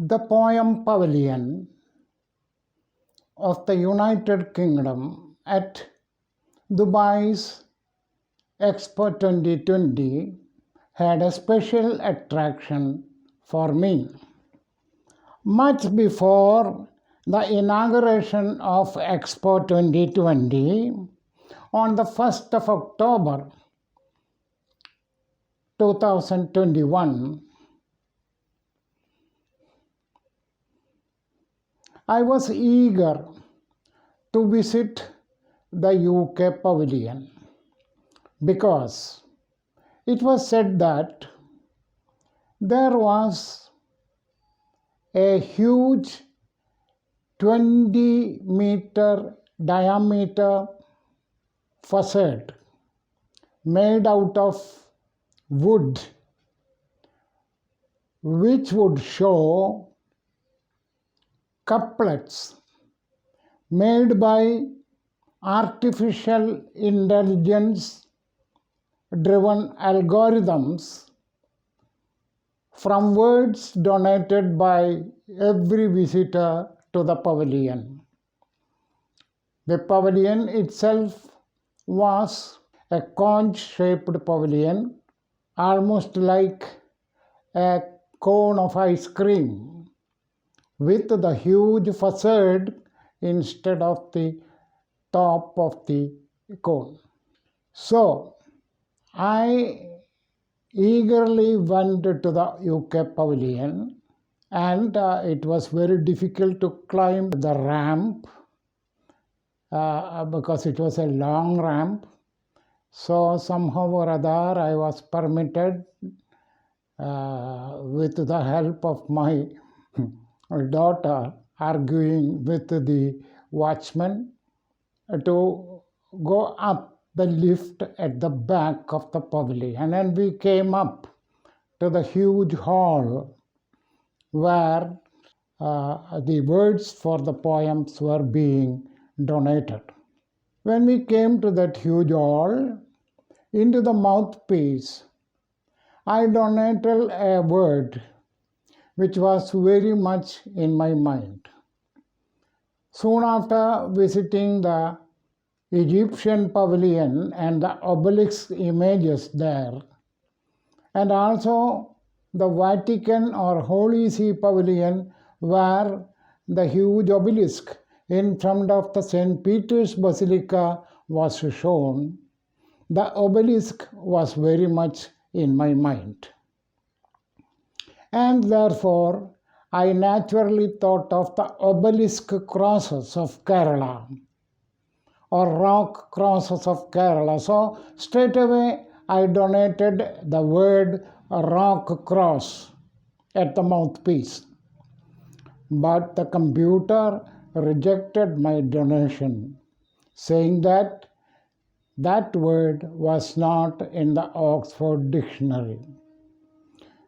The poem Pavilion of the United Kingdom at Dubai's EXPO 2020 had a special attraction for me. Much before the inauguration of EXPO 2020 on the 1st of October 2021, I was eager to visit the UK Pavilion because it was said that there was a huge 20-meter diameter facade made out of wood, which would show couplets made by artificial intelligence driven algorithms from words donated by every visitor to the pavilion. The pavilion itself was a conch-shaped pavilion, almost like a cone of ice cream, with the huge facade instead of the top of the cone. So, I eagerly went to the UK Pavilion, and it was very difficult to climb the ramp because it was a long ramp. So somehow or other I was permitted with the help of my daughter arguing with the watchman to go up the lift at the back of the pavilion, and we came up to the huge hall where the words for the poems were being donated. When we came to that huge hall, into the mouthpiece, I donated a word which was very much in my mind. Soon after visiting the Egyptian pavilion and the obelisk images there, and also the Vatican or Holy See pavilion where the huge obelisk in front of the St. Peter's Basilica was shown, the obelisk was very much in my mind. And therefore, I naturally thought of the obelisk crosses of Kerala or rock crosses of Kerala. So straight away I donated the word rock cross at the mouthpiece. But the computer rejected my donation, saying that that word was not in the Oxford Dictionary.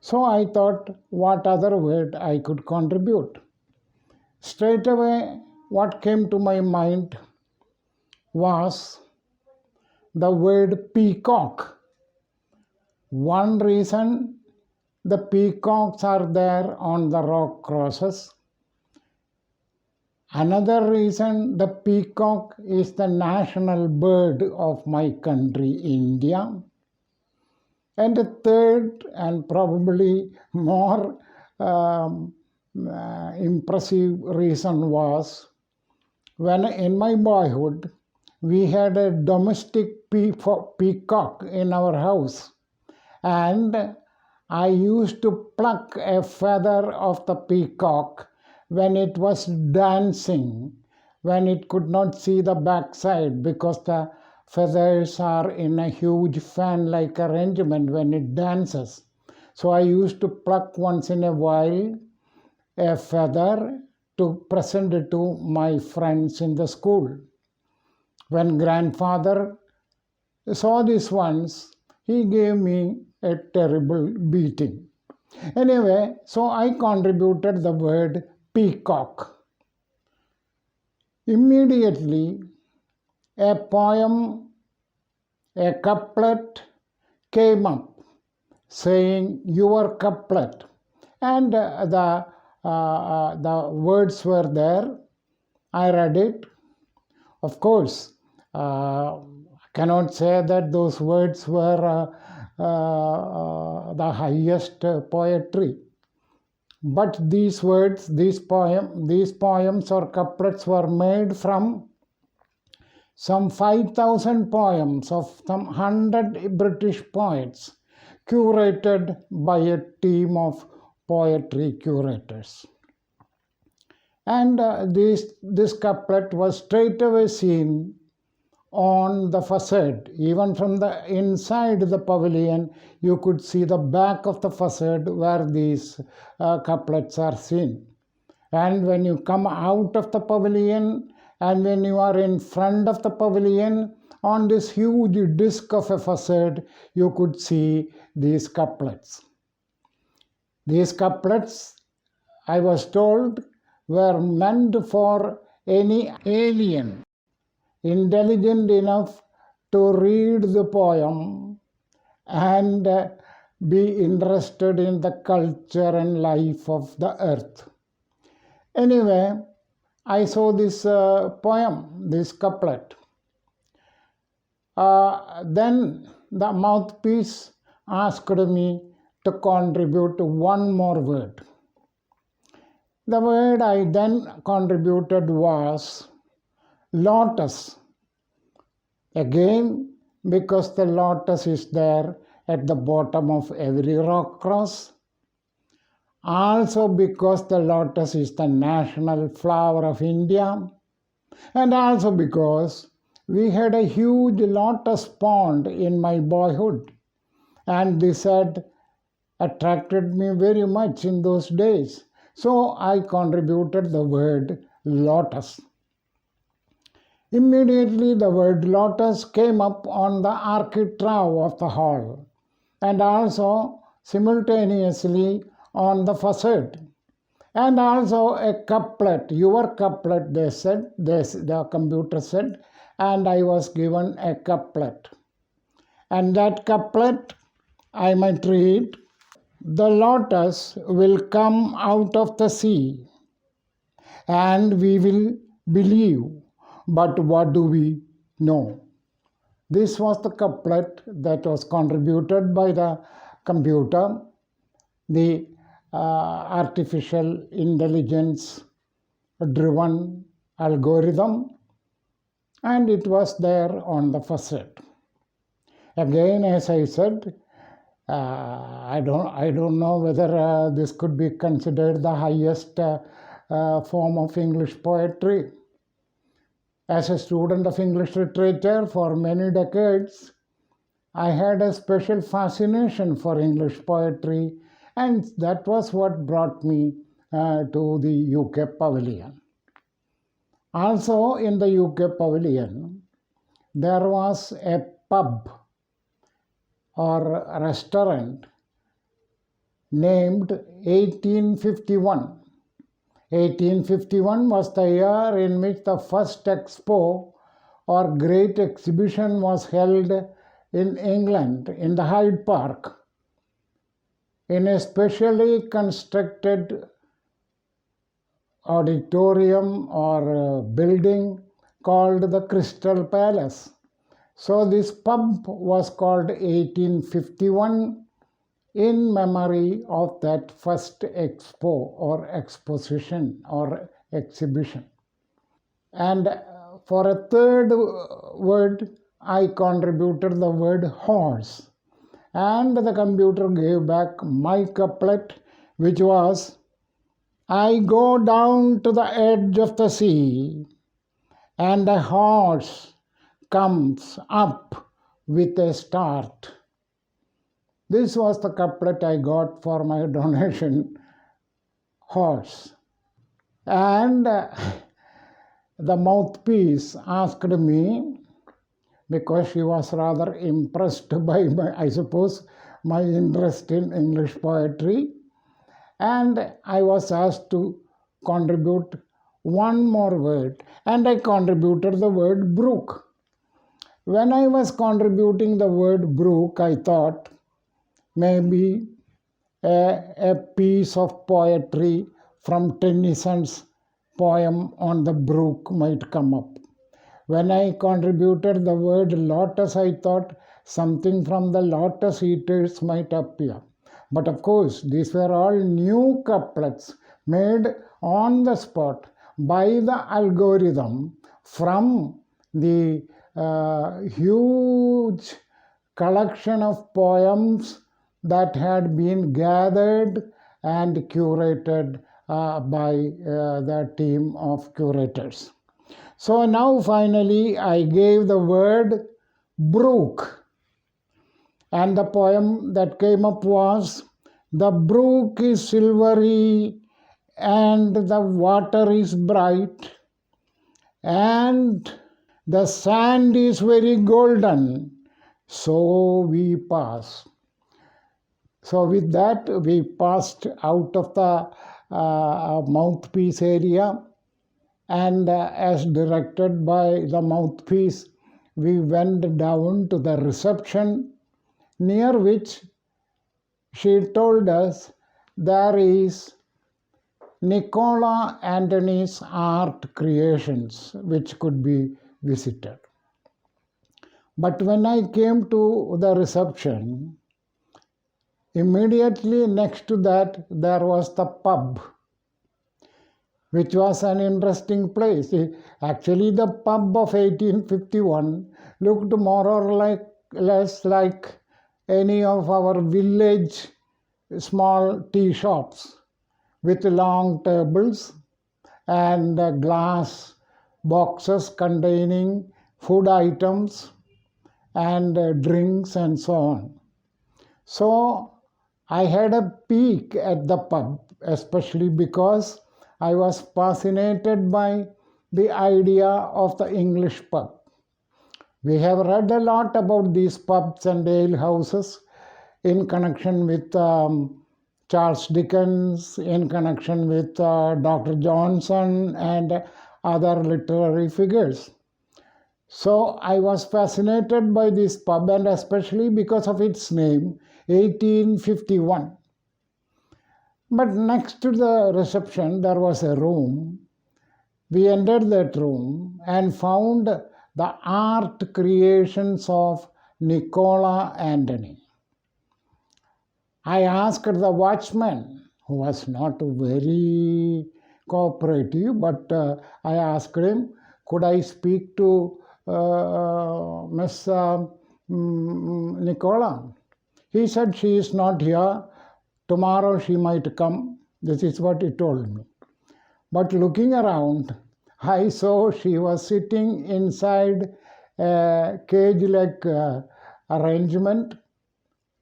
So I thought what other word I could contribute. Straight away what came to my mind was the word peacock. One reason the peacocks are there on the rock crosses. Another reason, the peacock is the national bird of my country, India. And the third and probably more impressive reason was when in my boyhood we had a domestic peacock in our house, and I used to pluck a feather of the peacock when it was dancing, when it could not see the backside because the feathers are in a huge fan-like arrangement when it dances. So I used to pluck once in a while a feather to present it to my friends in the school. When grandfather saw this once, he gave me a terrible beating. Anyway, so I contributed the word peacock. Immediately, a poem, a couplet came up saying your couplet, and the the words were there. I read it. Of course, I cannot say that those words were the highest poetry. But these words, these poems or couplets were made from some 5,000 poems of some 100 British poets, curated by a team of poetry curators. And this couplet was straight away seen on the facade. Even from the inside the pavilion, you could see the back of the facade where these couplets are seen. And when you come out of the pavilion and when you are in front of the pavilion, on this huge disc of a facade, you could see these couplets. These couplets, I was told, were meant for any alien intelligent enough to read the poem and be interested in the culture and life of the earth. Anyway, I saw this poem, this couplet. Then the mouthpiece asked me to contribute one more word. The word I then contributed was Lotus. Again, because the lotus is there at the bottom of every rock cross. Also because the lotus is the national flower of India. And also because we had a huge lotus pond in my boyhood. And this had attracted me very much in those days. So I contributed the word lotus. Immediately the word lotus came up on the architrave of the hall and also simultaneously on the facade. And also a couplet, your couplet, they said, the computer said, and I was given a couplet. And that couplet, I might read, the lotus will come out of the sea, and we will believe. But what do we know? This was the couplet that was contributed by the computer, the artificial intelligence driven algorithm, and it was there on the facade. Again, as I said, I don't know whether this could be considered the highest form of English poetry. As a student of English literature for many decades, I had a special fascination for English poetry, and that was what brought me to the UK Pavilion. Also in the UK Pavilion, there was a pub or a restaurant named 1851. 1851 was the year in which the first expo or great exhibition was held in England, in the Hyde Park, in a specially constructed auditorium or building called the Crystal Palace. So this pub was called 1851 in memory of that first expo or exposition or exhibition. And for a third word, I contributed the word horse. And the computer gave back my couplet, which was, I go down to the edge of the sea, and a horse comes up with a start. This was the couplet I got for my donation, horse. And the mouthpiece asked me, because she was rather impressed by my interest in English poetry, and I was asked to contribute one more word, and I contributed the word brook. When I was contributing the word brook, I thought maybe a piece of poetry from Tennyson's poem on the brook might come up. When I contributed the word lotus, I thought something from the lotus eaters might appear. But of course, these were all new couplets made on the spot by the algorithm from the huge collection of poems that had been gathered and curated by the team of curators. So now finally I gave the word brook, and the poem that came up was: the brook is silvery and the water is bright, and the sand is very golden, so we pass. So with that, we passed out of the mouthpiece area, and as directed by the mouthpiece, we went down to the reception, near which she told us there is Nicola Antony's art creations which could be visited. But when I came to the reception, immediately next to that there was the pub, which was an interesting place. Actually, the pub of 1851 looked more or less like any of our village small tea shops, with long tables and glass boxes containing food items and drinks and so on. So I had a peek at the pub, especially because I was fascinated by the idea of the English pub. We have read a lot about these pubs and ale houses in connection with Charles Dickens, in connection with Dr. Johnson and other literary figures. So I was fascinated by this pub, and especially because of its name, 1851. But next to the reception, there was a room. We entered that room and found the art creations of Nicola Antony. I asked the watchman, who was not very cooperative, but I asked him, could I speak to Miss Nicola? He said she is not here. Tomorrow she might come. This is what he told me. But looking around, I saw she was sitting inside a cage-like arrangement,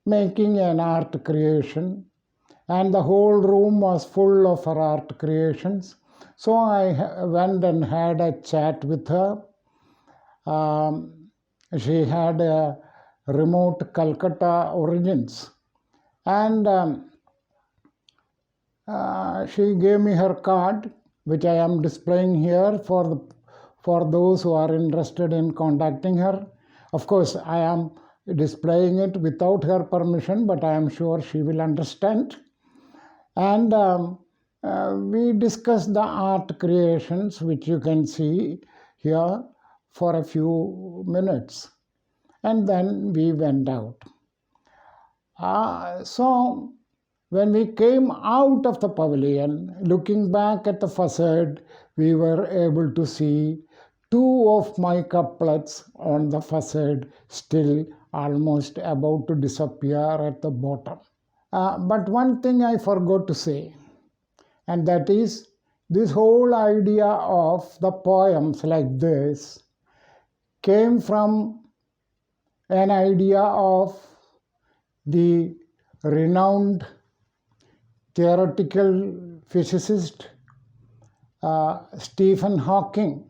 making an art creation, and the whole room was full of her art creations. So I went and had a chat with her. She had a remote Calcutta origins, and she gave me her card, which I am displaying here for those who are interested in contacting her. Of course, I am displaying it without her permission, but I am sure she will understand. And we discussed the art creations, which you can see here, for a few minutes. And then we went out. So when we came out of the pavilion, looking back at the facade, we were able to see two of my couplets on the facade, still almost about to disappear at the bottom. But one thing I forgot to say, and that is this whole idea of the poems like this came from an idea of the renowned theoretical physicist Stephen Hawking.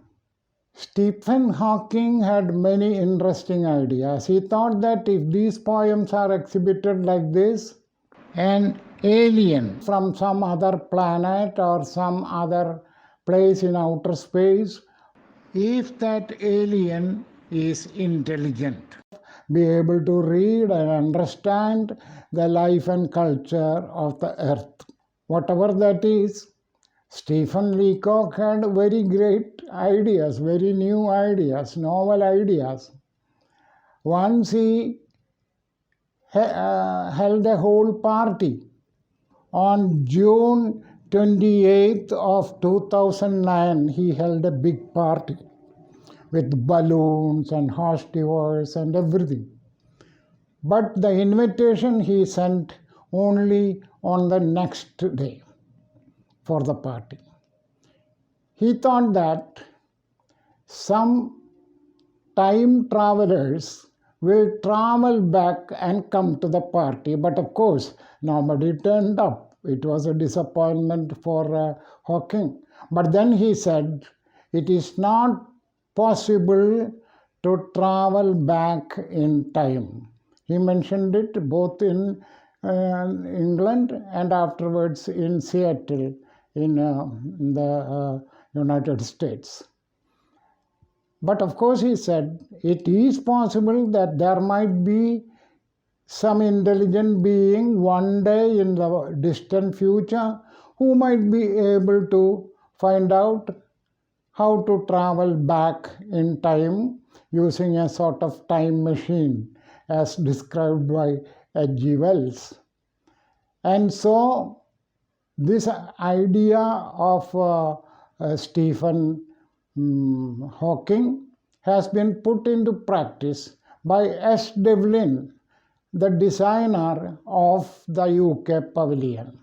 Stephen Hawking had many interesting ideas. He thought that if these poems are exhibited like this, an alien from some other planet or some other place in outer space, if that alien is intelligent, be able to read and understand the life and culture of the earth, whatever that is, Stephen Leacock had very great ideas, very new ideas, novel ideas. Once he held a whole party on June 28th of 2009. He held a big party with balloons and hors and everything. But the invitation he sent only on the next day for the party. He thought that some time travelers will travel back and come to the party. But of course, nobody turned up. It was a disappointment for Hawking. But then he said, it is not possible to travel back in time. He mentioned it both in England and afterwards in Seattle in the United States. But of course, he said, it is possible that there might be some intelligent being one day in the distant future who might be able to find out how to travel back in time using a sort of time machine as described by H.G. Wells. And so this idea of Stephen Hawking has been put into practice by S. Devlin, the designer of the UK Pavilion.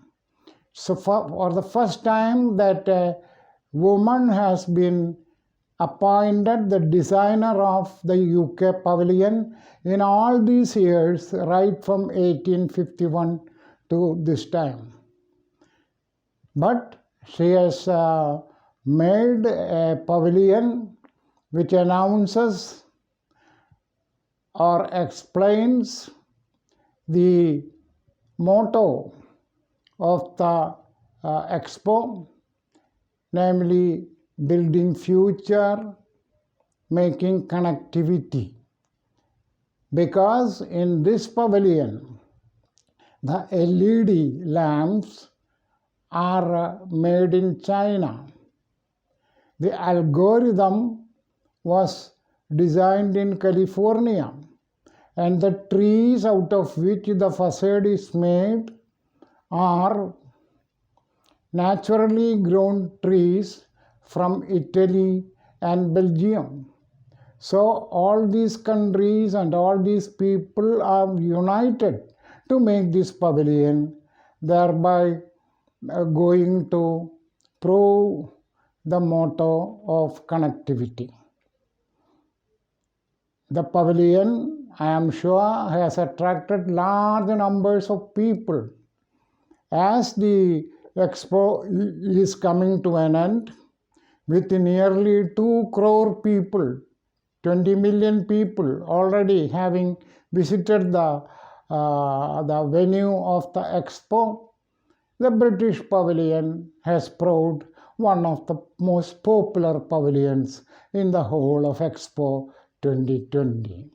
So for the first time that a woman has been appointed the designer of the UK Pavilion in all these years, right from 1851 to this time. But she has made a pavilion which announces or explains the motto of the EXPO, namely building future, making connectivity. Because in this pavilion, the LED lamps are made in China. The algorithm was designed in California, and the trees out of which the facade is made are naturally grown trees from Italy and Belgium. So all these countries and all these people are united to make this pavilion, thereby going to prove the motto of connectivity. The pavilion, I am sure, has attracted large numbers of people. As the expo is coming to an end, with nearly 2 crore people, 20 million people already having visited the venue of the expo, the British Pavilion has proved one of the most popular pavilions in the whole of Expo 2020.